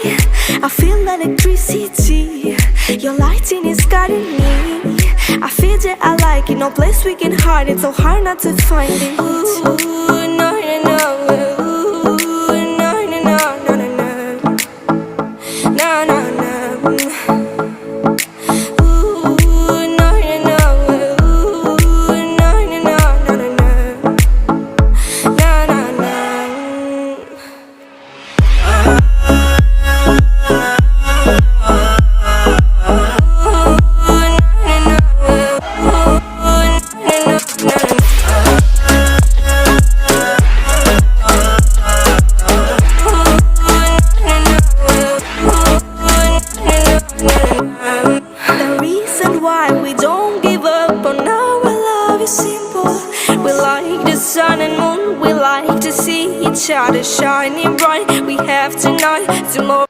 I feel electricity. Your lighting is guiding me. I feel that I like it. No place we can hide it. So hard not to find it. Ooh, no, no, no. Ooh, no, no, no, no, no, no. No, no, no. The reason why we don't give up on our love is simple. We like the sun and moon, we like to see each other shining bright. We have tonight, tomorrow.